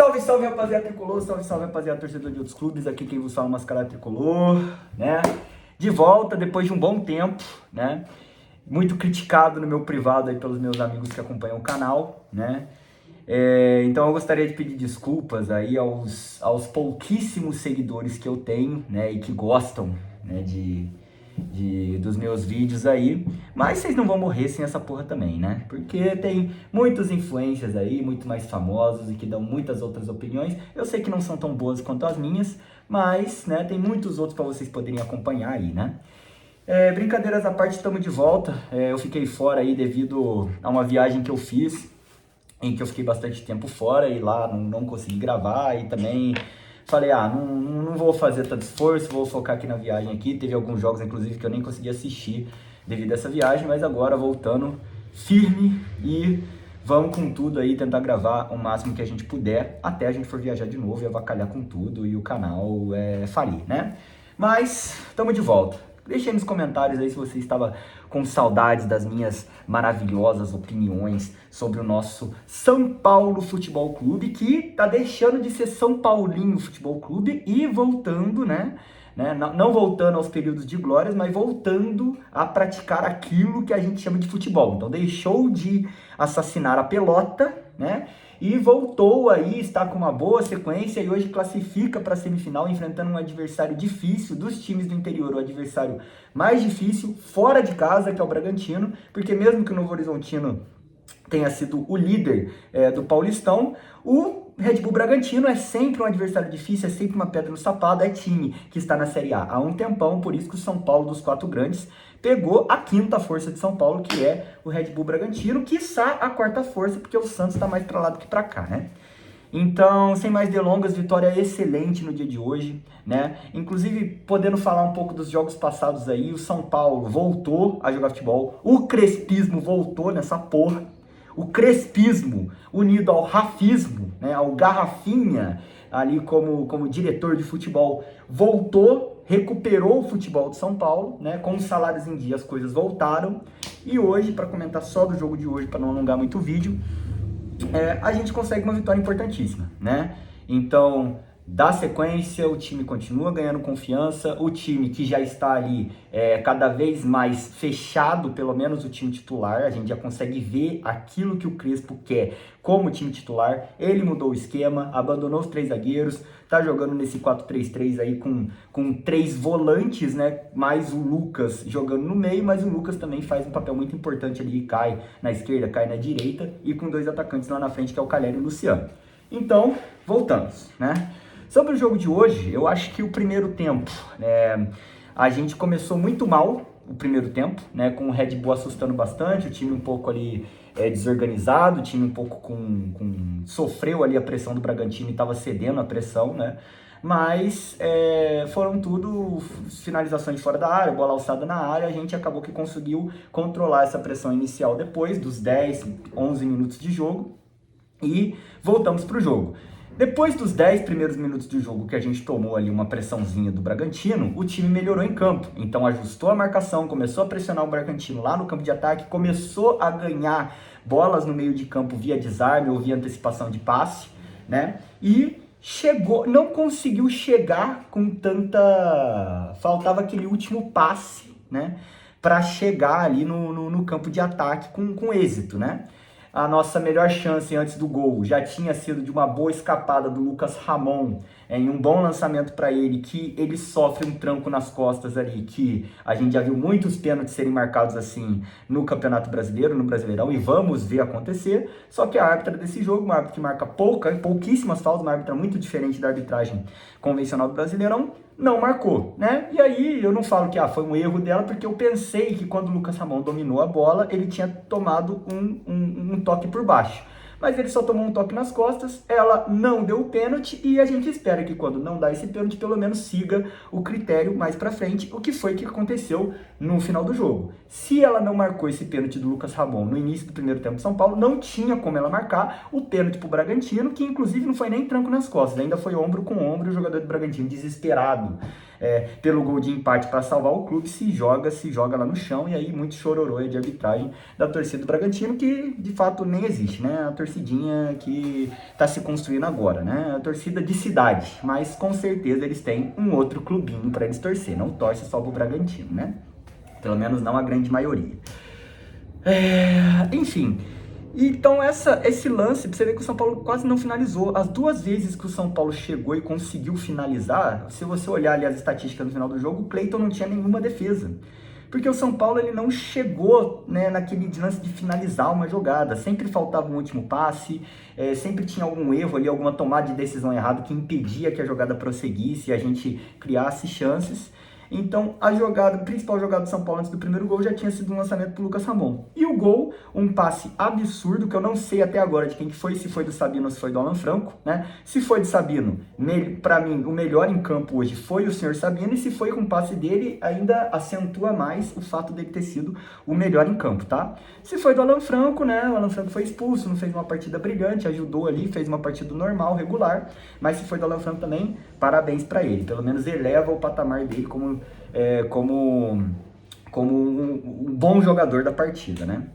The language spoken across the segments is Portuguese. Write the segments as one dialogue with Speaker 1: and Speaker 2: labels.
Speaker 1: Salve, salve, rapaziada tricolor, salve, salve, rapaziada torcedor de outros clubes, aqui quem vos fala Mascarado Tricolor, né? De volta depois de um bom tempo, né? Muito criticado no meu privado aí pelos meus amigos que acompanham o canal, né? Então eu gostaria de pedir desculpas aí aos pouquíssimos seguidores que eu tenho, né? E que gostam, né, dos meus vídeos aí, mas vocês não vão morrer sem essa porra também, né? Porque tem muitos influencers aí, muito mais famosos e que dão muitas outras opiniões. Eu sei que não são tão boas quanto as minhas, mas, né, tem muitos outros para vocês poderem acompanhar aí, né? Brincadeiras à parte, estamos de volta. Eu fiquei fora aí devido a uma viagem que eu fiz, em que eu fiquei bastante tempo fora e lá não consegui gravar e também falei, não vou fazer tanto esforço, vou focar aqui na viagem aqui. Teve alguns jogos, inclusive, que eu nem consegui assistir devido a essa viagem, mas agora voltando firme e vamos com tudo aí, tentar gravar o máximo que a gente puder, até a gente for viajar de novo e avacalhar com tudo e o canal falir, né? Mas, estamos de volta. Deixe aí nos comentários aí se você estava com saudades das minhas maravilhosas opiniões sobre o nosso São Paulo Futebol Clube, que tá deixando de ser São Paulinho Futebol Clube e voltando, né? Não voltando aos períodos de glórias, mas voltando a praticar aquilo que a gente chama de futebol. Então deixou de assassinar a pelota, né? E voltou aí, está com uma boa sequência e hoje classifica para a semifinal, enfrentando um adversário difícil dos times do interior, o adversário mais difícil, fora de casa, que é o Bragantino, porque mesmo que o Novo Horizontino tenha sido o líder do Paulistão, o Red Bull Bragantino é sempre um adversário difícil, é sempre uma pedra no sapato, é time que está na Série A há um tempão, por isso que o São Paulo dos quatro grandes pegou a quinta força de São Paulo, que é o Red Bull Bragantino, quiçá a quarta força, porque o Santos está mais para lá do que para cá, né? Então, sem mais delongas, vitória excelente no dia de hoje, né? Inclusive, podendo falar um pouco dos jogos passados aí, o São Paulo voltou a jogar futebol, o crespismo voltou nessa porra, o crespismo unido ao rafismo, né, ao Garrafinha, ali como diretor de futebol, voltou, recuperou o futebol de São Paulo, né, com os salários em dia as coisas voltaram, e hoje, para comentar só do jogo de hoje, para não alongar muito o vídeo, a gente consegue uma vitória importantíssima, né? Então, dá sequência, o time continua ganhando confiança, o time que já está ali cada vez mais fechado, pelo menos o time titular, a gente já consegue ver aquilo que o Crespo quer como time titular. Ele mudou o esquema, abandonou os três zagueiros, tá jogando nesse 4-3-3 aí com três volantes, né, mais o Lucas jogando no meio, mas o Lucas também faz um papel muito importante ali, cai na esquerda, cai na direita, e com dois atacantes lá na frente, que é o Calheri e o Luciano. Então, voltamos, né? Sobre o jogo de hoje, eu acho que o primeiro tempo, a gente começou muito mal o primeiro tempo, né, com o Red Bull assustando bastante, o time um pouco ali desorganizado, o time um pouco sofreu ali a pressão do Bragantino e estava cedendo a pressão, né, mas foram tudo finalizações fora da área, bola alçada na área, a gente acabou que conseguiu controlar essa pressão inicial depois dos 10, 11 minutos de jogo e voltamos para o jogo. Depois dos 10 primeiros minutos do jogo que a gente tomou ali uma pressãozinha do Bragantino, o time melhorou em campo. Então ajustou a marcação, começou a pressionar o Bragantino lá no campo de ataque, começou a ganhar bolas no meio de campo via desarme ou via antecipação de passe, né? E chegou, não conseguiu chegar com tanta... Faltava aquele último passe, né? Para chegar ali no campo de ataque com êxito, né? A nossa melhor chance antes do gol já tinha sido de uma boa escapada do Lucas Ramon, em um bom lançamento para ele, que ele sofre um tranco nas costas ali, que a gente já viu muitos pênaltis serem marcados assim no Campeonato Brasileiro, no Brasileirão, e vamos ver acontecer. Só que a árbitra desse jogo, uma árbitra que marca pouquíssimas faltas, uma árbitra muito diferente da arbitragem convencional do Brasileirão, não marcou, né? E aí eu não falo que foi um erro dela, porque eu pensei que quando o Lucas Ramon dominou a bola, ele tinha tomado um toque por baixo. Mas ele só tomou um toque nas costas, ela não deu o pênalti e a gente espera que quando não dá esse pênalti, pelo menos siga o critério mais pra frente, o que foi que aconteceu no final do jogo. Se ela não marcou esse pênalti do Lucas Ramon no início do primeiro tempo de São Paulo, não tinha como ela marcar o pênalti pro Bragantino, que inclusive não foi nem tranco nas costas, ainda foi ombro com ombro, o jogador do Bragantino desesperado pelo gol de empate para salvar o clube, se joga lá no chão, e aí muito chororô de arbitragem da torcida do Bragantino, que de fato nem existe, né? A torcidinha que está se construindo agora, né? A torcida de cidade, mas com certeza eles têm um outro clubinho para eles torcer, não torce só pro Bragantino, né? Pelo menos não a grande maioria. Enfim, então esse lance, pra você ver que o São Paulo quase não finalizou. As duas vezes que o São Paulo chegou e conseguiu finalizar, se você olhar ali as estatísticas no final do jogo, o Cleiton não tinha nenhuma defesa. Porque o São Paulo ele não chegou, né, naquele lance de finalizar uma jogada. Sempre faltava um último passe, sempre tinha algum erro ali, alguma tomada de decisão errada que impedia que a jogada prosseguisse e a gente criasse chances. Então, a principal jogada do São Paulo antes do primeiro gol já tinha sido um lançamento para o Lucas Ramon. E o gol, um passe absurdo, que eu não sei até agora de quem que foi, se foi do Sabino ou se foi do Alan Franco, né? Se foi do Sabino, para mim, o melhor em campo hoje foi o senhor Sabino, e se foi com o passe dele, ainda acentua mais o fato dele ter sido o melhor em campo, tá? Se foi do Alan Franco, né? O Alan Franco foi expulso, não fez uma partida brilhante, ajudou ali, fez uma partida normal, regular, mas se foi do Alan Franco também, parabéns para ele. Pelo menos eleva o patamar dele como um bom jogador da partida, né?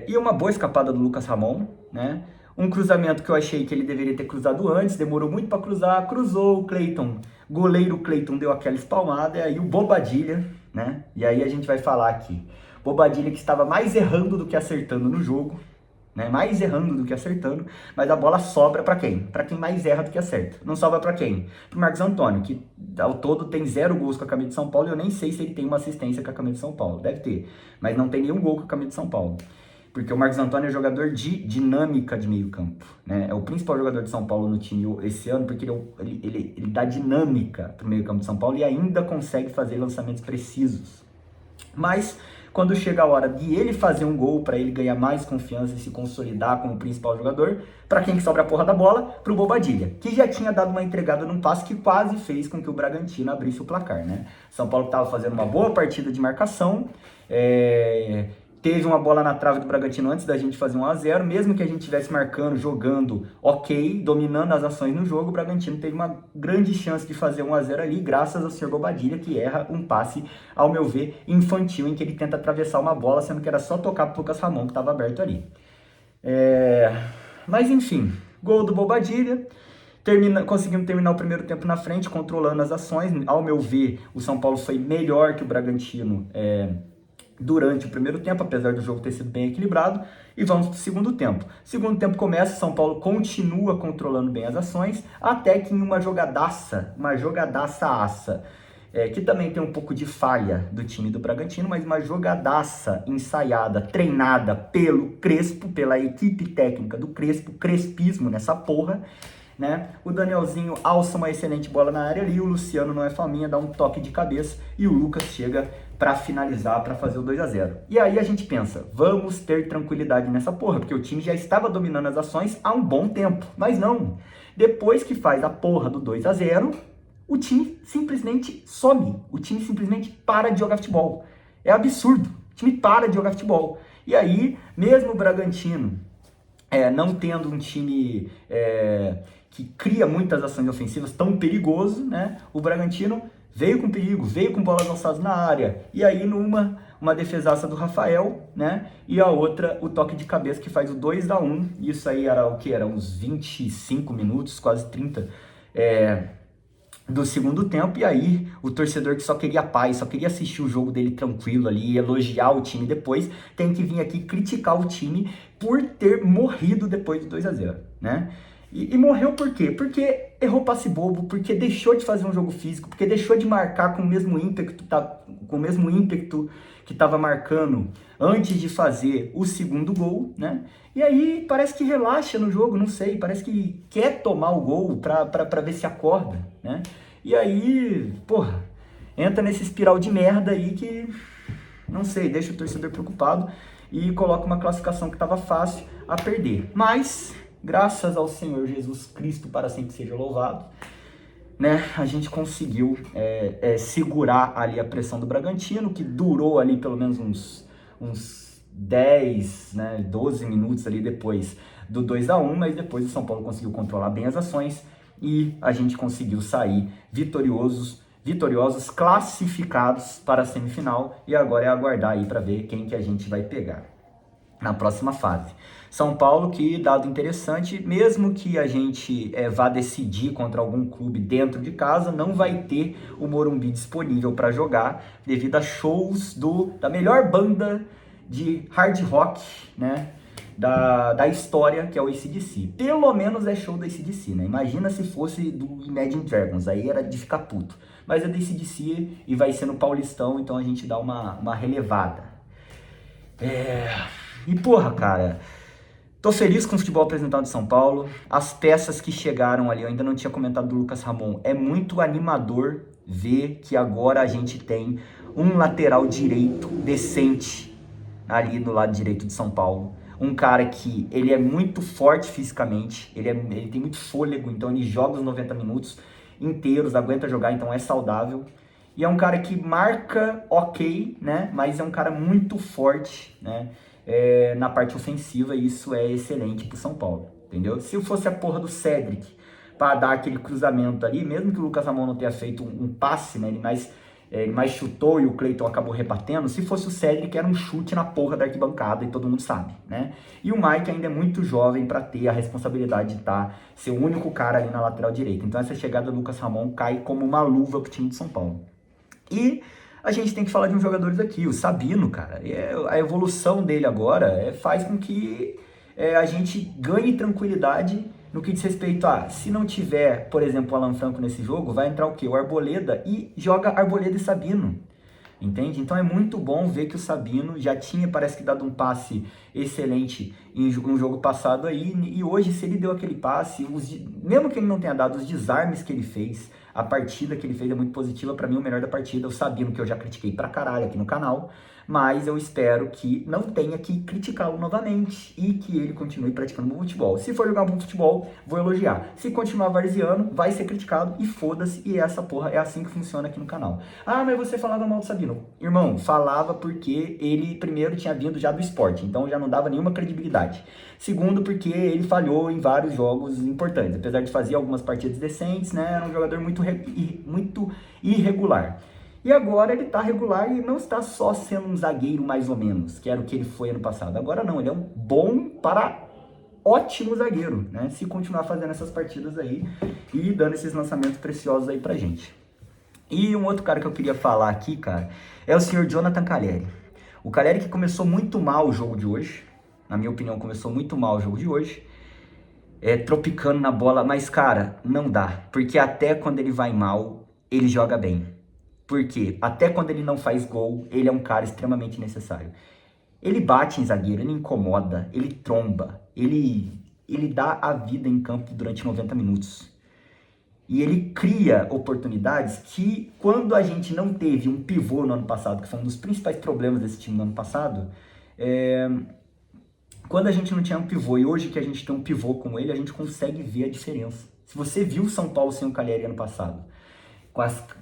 Speaker 1: E uma boa escapada do Lucas Ramon, né? Um cruzamento que eu achei que ele deveria ter cruzado antes, demorou muito para cruzar, cruzou o Cleiton, goleiro Cleiton deu aquela espalmada, e aí o Bobadilha, né? E aí a gente vai falar aqui, Bobadilha que estava mais errando do que acertando no jogo, né? Mais errando do que acertando, mas a bola sobra para quem? Para quem mais erra do que acerta. Não sobra para quem? Para o Marcos Antônio, que ao todo tem 0 gols com a camisa de São Paulo, e eu nem sei se ele tem uma assistência com a camisa de São Paulo, deve ter, mas não tem nenhum gol com a camisa de São Paulo. Porque o Marcos Antônio é jogador de dinâmica de meio campo, né? É o principal jogador de São Paulo no time esse ano, porque ele dá dinâmica para o meio campo de São Paulo e ainda consegue fazer lançamentos precisos. Mas quando chega a hora de ele fazer um gol, para ele ganhar mais confiança e se consolidar como principal jogador, para quem que sobra a porra da bola? Pro Bobadilha, que já tinha dado uma entregada num passe que quase fez com que o Bragantino abrisse o placar, né? São Paulo estava fazendo uma boa partida de marcação, teve uma bola na trave do Bragantino antes da gente fazer 1-0, mesmo que a gente estivesse marcando, jogando ok, dominando as ações no jogo, o Bragantino teve uma grande chance de fazer 1-0 ali, graças ao senhor Bobadilha, que erra um passe, ao meu ver, infantil, em que ele tenta atravessar uma bola, sendo que era só tocar pro Lucas Ramon, que estava aberto ali. Mas enfim, gol do Bobadilha, conseguimos terminar o primeiro tempo na frente, controlando as ações. Ao meu ver, o São Paulo foi melhor que o Bragantino durante o primeiro tempo, apesar do jogo ter sido bem equilibrado, e vamos para o segundo tempo. Segundo tempo começa, São Paulo continua controlando bem as ações, até que em uma jogadaça aça, que também tem um pouco de falha do time do Bragantino, mas uma jogadaça ensaiada, treinada pelo Crespo, pela equipe técnica do Crespo, crespismo nessa porra, né? O Danielzinho alça uma excelente bola na área ali, o Luciano não é faminha, dá um toque de cabeça e o Lucas chega para finalizar, para fazer o 2-0. E aí a gente pensa, vamos ter tranquilidade nessa porra, porque o time já estava dominando as ações há um bom tempo, mas não. Depois que faz a porra do 2-0, o time simplesmente some, o time simplesmente para de jogar futebol. É absurdo, o time para de jogar futebol. E aí, mesmo o Bragantino não tendo um time que cria muitas ações ofensivas, tão perigoso, né? O Bragantino veio com perigo, veio com bolas alçadas na área, e aí uma defesaça do Rafael, né? E a outra, o toque de cabeça que faz o 2-1, isso aí era o que? Era uns 25 minutos, quase 30, do segundo tempo, e aí o torcedor que só queria paz, só queria assistir o jogo dele tranquilo ali, elogiar o time depois, tem que vir aqui criticar o time por ter morrido depois do 2-0, né? E morreu por quê? Porque errou passe bobo, porque deixou de fazer um jogo físico, porque deixou de marcar com o mesmo ímpeto que estava marcando antes de fazer o segundo gol, né? E aí parece que relaxa no jogo, não sei, parece que quer tomar o gol para ver se acorda, né? E aí, porra, entra nesse espiral de merda aí que, não sei, deixa o torcedor preocupado e coloca uma classificação que estava fácil a perder. Mas, graças ao Senhor Jesus Cristo, para sempre seja louvado, né, a gente conseguiu segurar ali a pressão do Bragantino, que durou ali pelo menos uns 10, né, 12 minutos ali depois do 2-1, mas depois o São Paulo conseguiu controlar bem as ações e a gente conseguiu sair vitoriosos vitoriosos, classificados para a semifinal, e agora é aguardar aí para ver quem que a gente vai pegar na próxima fase. São Paulo, que dado interessante, mesmo que a gente vá decidir contra algum clube dentro de casa, não vai ter o Morumbi disponível para jogar, devido a shows da melhor banda de hard rock, né, da história, que é o AC/DC. Pelo menos é show da AC/DC, né? Imagina se fosse do Imagine Dragons, aí era de ficar puto. Mas é da AC/DC e vai ser no Paulistão, então a gente dá uma relevada. E porra, cara, tô feliz com o futebol apresentado de São Paulo. As peças que chegaram ali, eu ainda não tinha comentado do Lucas Ramon. É muito animador ver que agora a gente tem um lateral direito decente ali no lado direito de São Paulo. Um cara que ele é muito forte fisicamente, ele tem muito fôlego, então ele joga os 90 minutos inteiros, aguenta jogar, então é saudável. E é um cara que marca ok, né? Mas é um cara muito forte, né? Na parte ofensiva, e isso é excelente pro São Paulo, entendeu? Se fosse a porra do Cedric para dar aquele cruzamento ali, mesmo que o Lucas Ramon não tenha feito um passe, né? Ele mais chutou e o Cleiton acabou rebatendo. Se fosse o Cedric, era um chute na porra da arquibancada, e todo mundo sabe, né? E o Mike ainda é muito jovem para ter a responsabilidade de ser o único cara ali na lateral direita. Então essa chegada do Lucas Ramon cai como uma luva pro time de São Paulo. E a gente tem que falar de uns jogadores aqui, o Sabino, cara. A evolução dele agora faz com que a gente ganhe tranquilidade no que diz respeito a, se não tiver, por exemplo, o Alan Franco nesse jogo, vai entrar o quê? O Arboleda, e joga Arboleda e Sabino, entende? Então é muito bom ver que o Sabino já tinha, parece que, dado um passe excelente em um jogo passado aí, e hoje, se ele deu aquele passe, mesmo que ele não tenha dado os desarmes que ele fez, a partida que ele fez é muito positiva. Pra mim, o melhor da partida, o Sabino, que eu já critiquei pra caralho aqui no canal, mas eu espero que não tenha que criticá-lo novamente e que ele continue praticando bom futebol. Se for jogar bom futebol, vou elogiar. Se continuar varziano, vai ser criticado e foda-se, e essa porra é assim que funciona aqui no canal. Ah, mas você falava mal do Sabino. Irmão, falava porque ele, primeiro, tinha vindo já do esporte, então já não dava nenhuma credibilidade. Segundo, porque ele falhou em vários jogos importantes, apesar de fazer algumas partidas decentes, né, era um jogador muito irregular. E agora ele tá regular e não está só sendo um zagueiro mais ou menos, que era o que ele foi ano passado. Agora não, ele é um bom para ótimo zagueiro, né? Se continuar fazendo essas partidas aí e dando esses lançamentos preciosos aí pra gente. E um outro cara que eu queria falar aqui, cara, é o senhor Jonathan Calleri. O Calleri que começou muito mal o jogo de hoje, na minha opinião, começou muito mal o jogo de hoje, tropicando na bola, mas, cara, não dá, porque até quando ele vai mal, ele joga bem. Porque até quando ele não faz gol, ele é um cara extremamente necessário. Ele bate em zagueiro, ele incomoda, ele tromba, ele dá a vida em campo durante 90 minutos. E ele cria oportunidades que, quando a gente não teve um pivô no ano passado, que foi um dos principais problemas desse time no ano passado, quando a gente não tinha um pivô, e hoje que a gente tem um pivô como ele, a gente consegue ver a diferença. Se você viu o São Paulo sem o Calleri ano passado,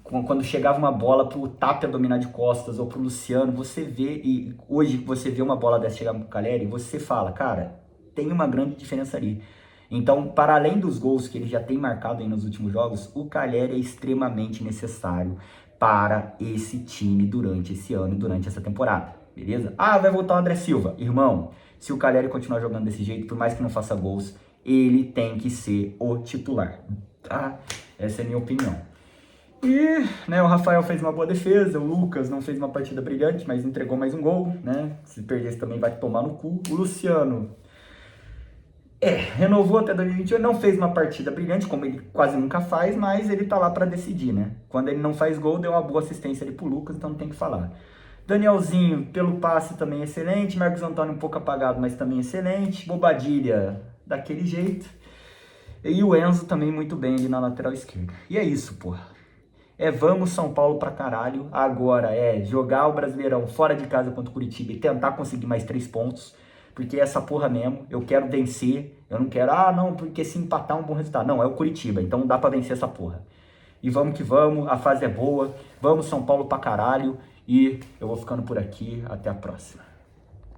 Speaker 1: quando chegava uma bola pro Tapia dominar de costas ou pro Luciano, você vê, e hoje você vê uma bola dessa chegar pro Calleri, você fala, cara, tem uma grande diferença ali. Então, para além dos gols que ele já tem marcado aí nos últimos jogos, o Calleri é extremamente necessário para esse time durante esse ano e durante essa temporada, beleza? Ah, vai voltar o André Silva. Irmão, se o Calleri continuar jogando desse jeito, por mais que não faça gols, ele tem que ser o titular, tá? Essa é a minha opinião. E, né, o Rafael fez uma boa defesa, o Lucas não fez uma partida brilhante, mas entregou mais um gol, né? Se perdesse também vai tomar no cu. O Luciano, renovou até 2021, não fez uma partida brilhante, como ele quase nunca faz, mas ele tá lá pra decidir, né? Quando ele não faz gol, deu uma boa assistência ali pro Lucas, então não tem que falar. Danielzinho, pelo passe também excelente, Marcos Antônio um pouco apagado, mas também excelente. Bobadilha, daquele jeito. E o Enzo também muito bem ali na lateral esquerda. E é isso, porra. Vamos São Paulo pra caralho. Agora jogar o Brasileirão fora de casa contra o Curitiba e tentar conseguir mais 3 pontos. Porque essa porra mesmo, eu quero vencer. Eu não quero, não, porque se empatar é um bom resultado. Não, é o Curitiba, então dá pra vencer essa porra. E vamos que vamos, a fase é boa. Vamos São Paulo pra caralho. E eu vou ficando por aqui, até a próxima.